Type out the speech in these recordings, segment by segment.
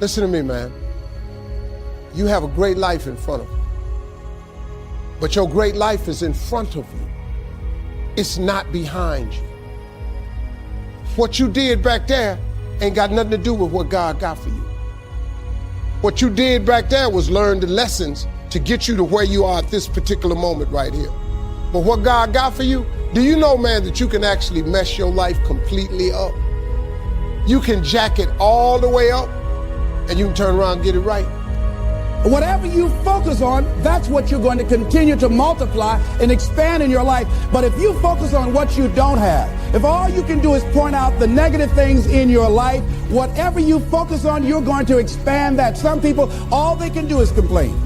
Listen to me, man. You have a great life in front of you. But your great life is in front of you. It's not behind you. What you did back there ain't got nothing to do with what God got for you. What you did back there was learn the lessons to get you to where you are at this particular moment right here. But what God got for you, do you know, man, that you can actually mess your life completely up? You can jack it all the way up and you can turn around and get it right. Whatever you focus on, that's what you're going to continue to multiply and expand in your life. But if you focus on what you don't have, if all you can do is point out the negative things in your life, whatever you focus on, you're going to expand that. Some people, all they can do is complain.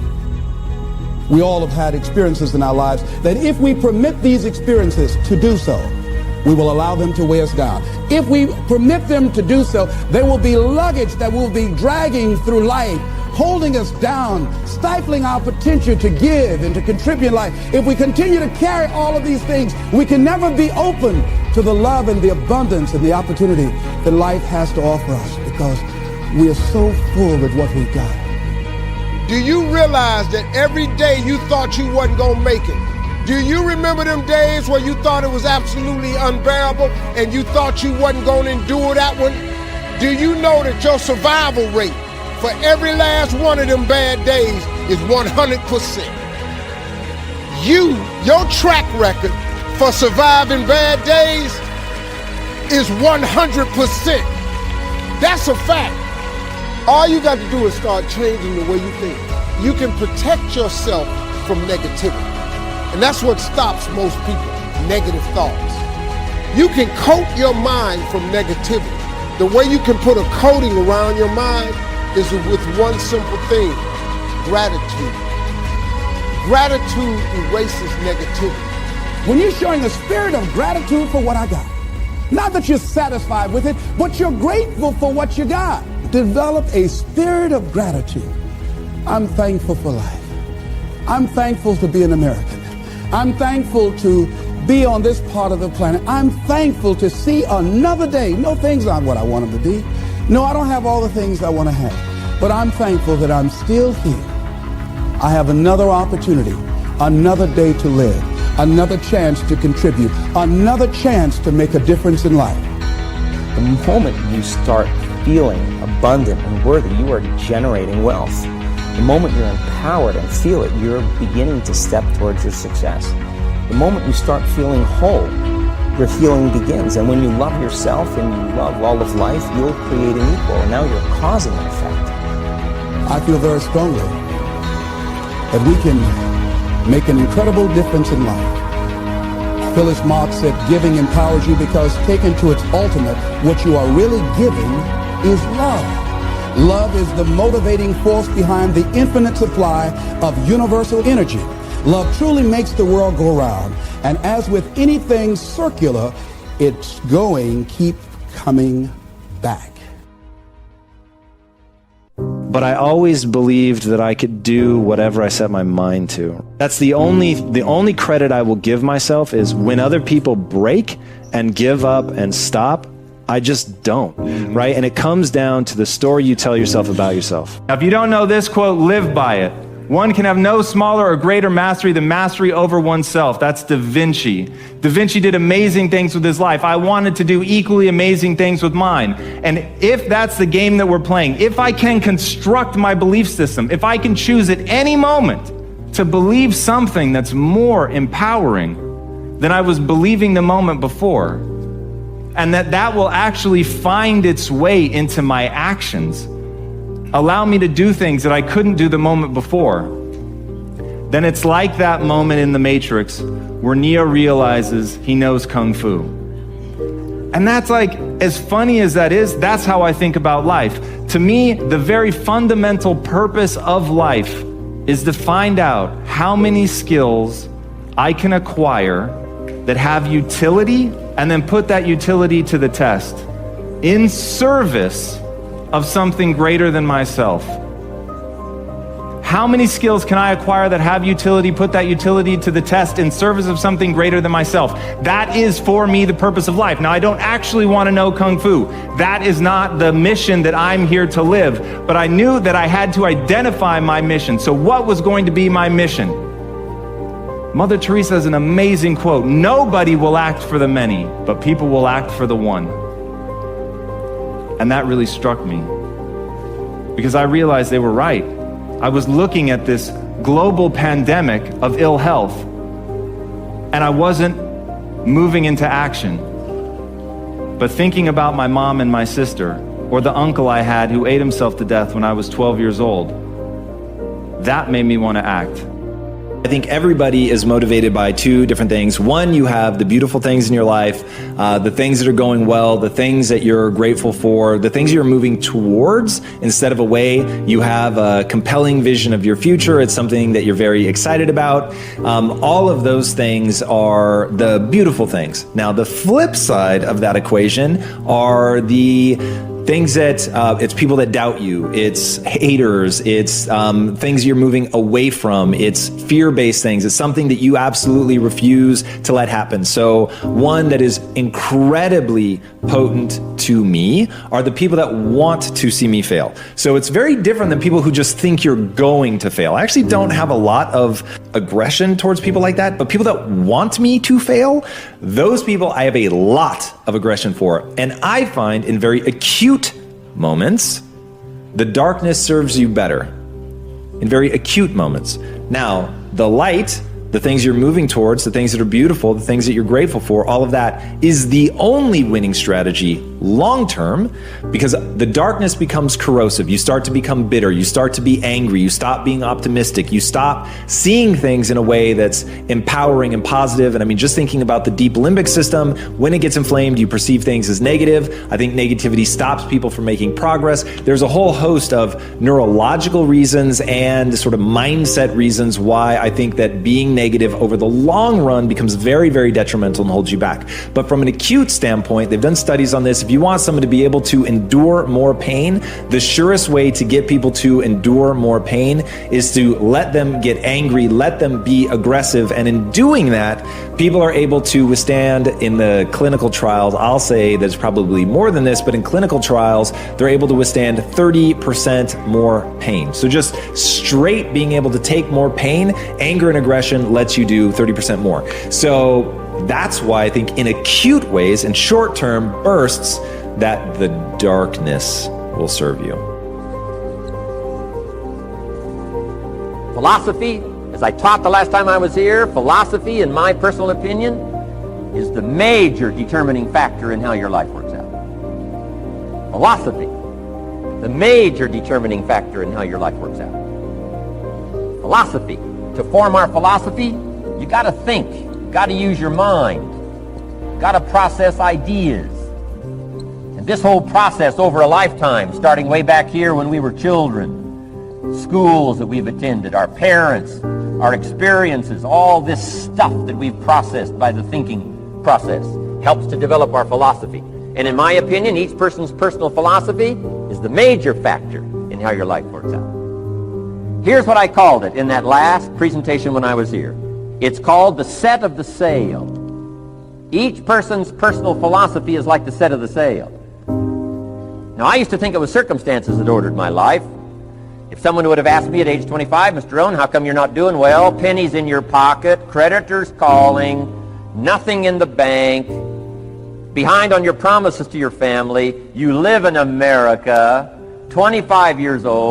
We all have had experiences in our lives that if we permit these experiences to do so, we will allow them to weigh us down. If we permit them to do so, they will be luggage that will be dragging through life, holding us down, stifling our potential to give and to contribute in life. If we continue to carry all of these things, we can never be open to the love and the abundance and the opportunity that life has to offer us, because we are so full with what we've got. Do you realize that every day you thought you wasn't gonna make it? Do you remember them days where you thought it was absolutely unbearable and you thought you wasn't gonna endure that one? Do you know that your survival rate for every last one of them bad days is 100%? Your track record for surviving bad days is 100%. That's a fact. All you got to do is start changing the way you think. You can protect yourself from negativity. And that's what stops most people, negative thoughts. You can coat your mind from negativity. The way you can put a coating around your mind is with one simple thing: gratitude. Gratitude erases negativity. When you're showing a spirit of gratitude for what I got, not that you're satisfied with it, but you're grateful for what you got. Develop a spirit of gratitude. I'm thankful for life. I'm thankful to be an American. I'm thankful to be on this part of the planet. I'm thankful to see another day. No, things aren't what I want them to be. No, I don't have all the things I want to have. But I'm thankful that I'm still here. I have another opportunity, another day to live, another chance to contribute, another chance to make a difference in life. The moment you start feeling abundant and worthy, you are generating wealth. The moment you're empowered and feel it, you're beginning to step towards your success. The moment you start feeling whole, your healing begins. And when you love yourself and you love all of life, you'll create an equal. And now you're causing an effect. I feel very strongly that we can make an incredible difference in life. Phyllis Marx said, giving empowers you because taken to its ultimate, what you are really giving is love. Love is the motivating force behind the infinite supply of universal energy. Love truly makes the world go round. And as with anything circular, it's going, keep coming back. But I always believed that I could do whatever I set my mind to. That's the only credit I will give myself is when other people break and give up and stop, I just don't, right? And it comes down to the story you tell yourself about yourself. Now, if you don't know this quote, live by it. One can have no smaller or greater mastery than mastery over oneself. That's Da Vinci. Da Vinci did amazing things with his life. I wanted to do equally amazing things with mine. And if that's the game that we're playing, if I can construct my belief system, if I can choose at any moment to believe something that's more empowering than I was believing the moment before, and that will actually find its way into my actions, allow me to do things that I couldn't do the moment before, then it's like that moment in The Matrix where Neo realizes he knows Kung Fu. And that's like, as funny as that is, that's how I think about life. To me, the very fundamental purpose of life is to find out how many skills I can acquire that have utility, and then put that utility to the test in service of something greater than myself. How many skills can I acquire that have utility, put that utility to the test in service of something greater than myself? That is for me the purpose of life. Now, I don't actually want to know Kung Fu. That is not the mission that I'm here to live, but I knew that I had to identify my mission. So what was going to be my mission? Mother Teresa has an amazing quote: nobody will act for the many, but people will act for the one. And that really struck me, because I realized they were right. I was looking at this global pandemic of ill health, and I wasn't moving into action, but thinking about my mom and my sister, or the uncle I had who ate himself to death when I was 12 years old. That made me want to act. I think everybody is motivated by two different things. One, you have the beautiful things in your life, the things that are going well, the things that you're grateful for, the things you're moving towards instead of away. You have a compelling vision of your future. It's something that you're very excited about. All of those things are the beautiful things. Now, the flip side of that equation are the things that it's people that doubt you, it's haters, it's things you're moving away from, it's fear-based things, it's something that you absolutely refuse to let happen. So one that is incredibly potent to me are the people that want to see me fail. So it's very different than people who just think you're going to fail. I actually don't have a lot of aggression towards people like that, but people that want me to fail, those people I have a lot of aggression for. And I find in very acute moments, the darkness serves you better. In very acute moments. Now, the light, the things you're moving towards, the things that are beautiful, the things that you're grateful for, all of that is the only winning strategy long term, because the darkness becomes corrosive. You start to become bitter. You start to be angry. You stop being optimistic. You stop seeing things in a way that's empowering and positive. And I mean, just thinking about the deep limbic system, when it gets inflamed, you perceive things as negative. I think negativity stops people from making progress. There's a whole host of neurological reasons and sort of mindset reasons why I think that being negative over the long run becomes very, very detrimental and holds you back. But from an acute standpoint, they've done studies on this. If you want someone to be able to endure more pain, the surest way to get people to endure more pain is to let them get angry, let them be aggressive. And in doing that, people are able to withstand in the clinical trials. I'll say there's probably more than this, but in clinical trials, they're able to withstand 30% more pain. So just straight being able to take more pain, anger and aggression lets you do 30% more. So that's why I think in acute ways, in short-term bursts, that the darkness will serve you. Philosophy, as I taught the last time I was here, philosophy, in my personal opinion, is the major determining factor in how your life works out. Philosophy, the major determining factor in how your life works out. Philosophy. To form our philosophy, you got to think. You got to use your mind. You got to process ideas. And this whole process over a lifetime, starting way back here when we were children, schools that we've attended, our parents, our experiences, all this stuff that we've processed by the thinking process helps to develop our philosophy. And in my opinion, each person's personal philosophy is the major factor in how your life works out. Here's what I called it in that last presentation when I was here. It's called the set of the sail. Each person's personal philosophy is like the set of the sail. Now, I used to think it was circumstances that ordered my life. If someone would have asked me at age 25, Mr. Rohn, how come you're not doing well? Pennies in your pocket, creditors calling, nothing in the bank, behind on your promises to your family, you live in America, 25 years old.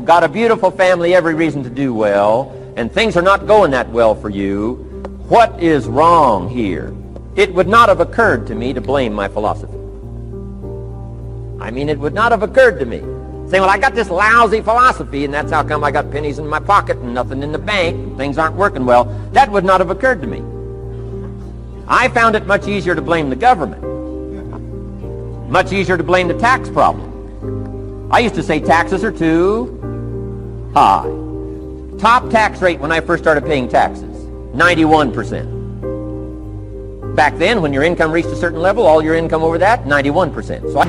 got a beautiful family, every reason to do well, and things are not going that well for you, what is wrong here? It would not have occurred to me to blame my philosophy. I mean, it would not have occurred to me. Saying, well, I got this lousy philosophy, and that's how come I got pennies in my pocket and nothing in the bank, and things aren't working well. That would not have occurred to me. I found it much easier to blame the government. Much easier to blame the tax problem. I used to say taxes are too high. Top tax rate when I first started paying taxes, 91%. Back then, when your income reached a certain level, all your income over that, 91%. So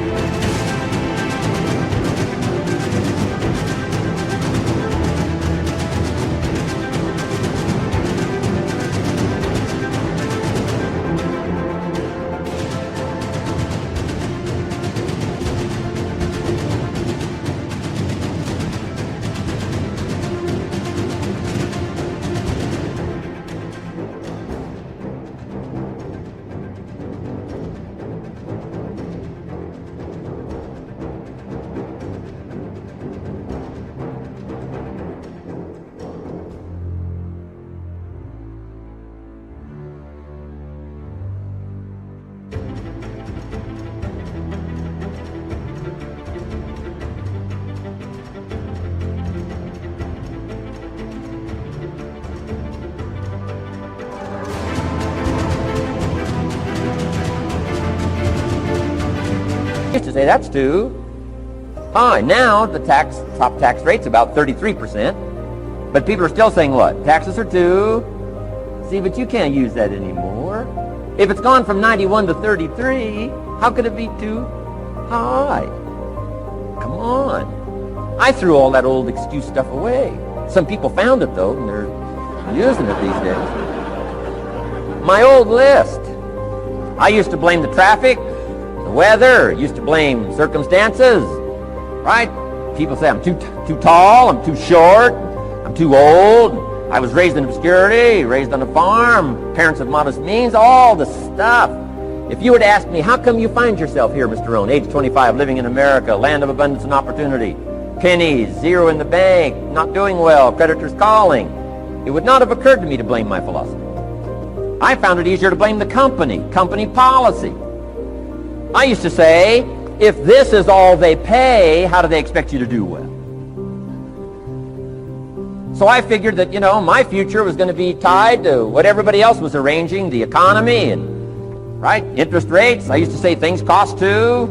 I used to say that's too high. Now the top tax rate's about 33%, but people are still saying what? Taxes are too. See, but you can't use that anymore. If it's gone from 91 to 33, how could it be too high? Come on. I threw all that old excuse stuff away. Some people found it though, and they're using it these days. My old list. I used to blame the traffic, the weather, used to blame circumstances, right? People say I'm too tall, I'm too short, I'm too old, I was raised in obscurity, raised on a farm, parents of modest means, all the stuff. If you were to ask me, how come you find yourself here, Mr. Rohn, age 25, living in America, land of abundance and opportunity, pennies, zero in the bank, not doing well, creditors calling, it would not have occurred to me to blame my philosophy. I found it easier to blame the company policy. I used to say, if this is all they pay, how do they expect you to do well? So I figured that, my future was going to be tied to what everybody else was arranging, the economy and, right, interest rates. I used to say things cost too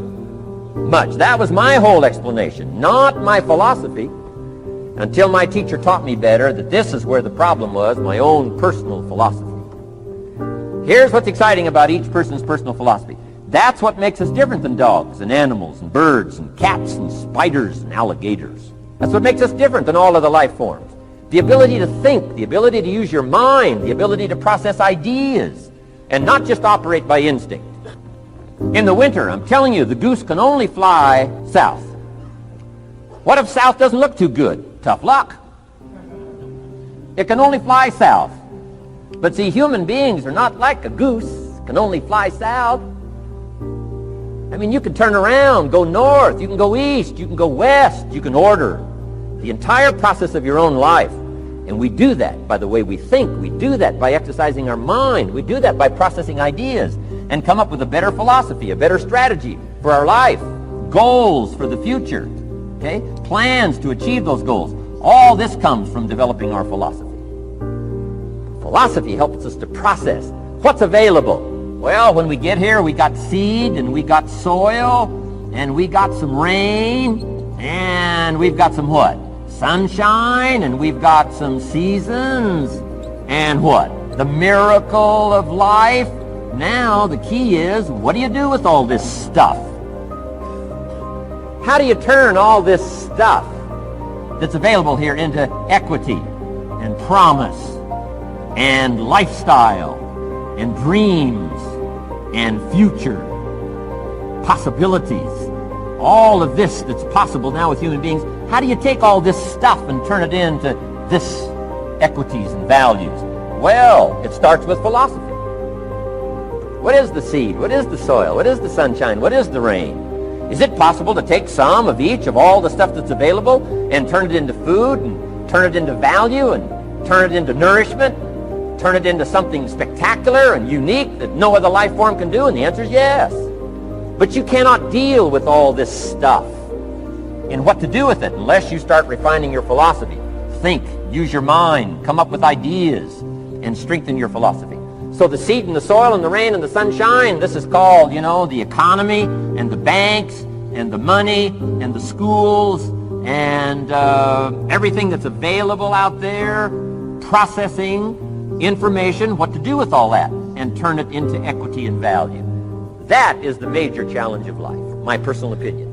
much. That was my whole explanation, not my philosophy, until my teacher taught me better that this is where the problem was, my own personal philosophy. Here's what's exciting about each person's personal philosophy. That's what makes us different than dogs and animals and birds and cats and spiders and alligators. That's what makes us different than all of the life forms. The ability to think, the ability to use your mind, the ability to process ideas, and not just operate by instinct. In the winter, I'm telling you, the goose can only fly south. What if south doesn't look too good? Tough luck. It can only fly south. But see, human beings are not like a goose, can only fly south. I mean, you can turn around, go north, you can go east, you can go west, you can order the entire process of your own life. And we do that by the way we think. We do that by exercising our mind. We do that by processing ideas and come up with a better philosophy, a better strategy for our life, goals for the future, okay? Plans to achieve those goals. All this comes from developing our philosophy. Philosophy helps us to process what's available. Well, when we get here, we got seed, and we got soil, and we got some rain, and we've got some what? Sunshine, and we've got some seasons, and what? The miracle of life. Now, the key is, what do you do with all this stuff? How do you turn all this stuff that's available here into equity and promise and lifestyle and dreams and future possibilities? All of this that's possible now with human beings, how do you take all this stuff and turn it into this equities and values? Well, it starts with philosophy. What is the seed? What is the soil? What is the sunshine? What is the rain? Is it possible to take some of each of all the stuff that's available and turn it into food and turn it into value and turn it into nourishment, turn it into something spectacular and unique that no other life form can do? And the answer is yes. But you cannot deal with all this stuff and what to do with it unless you start refining your philosophy. Think, use your mind, come up with ideas, and strengthen your philosophy. So the seed and the soil and the rain and the sunshine, this is called, the economy and the banks and the money and the schools and everything that's available out there, processing information, what to do with all that, and turn it into equity and value. That is the major challenge of life, my personal opinion.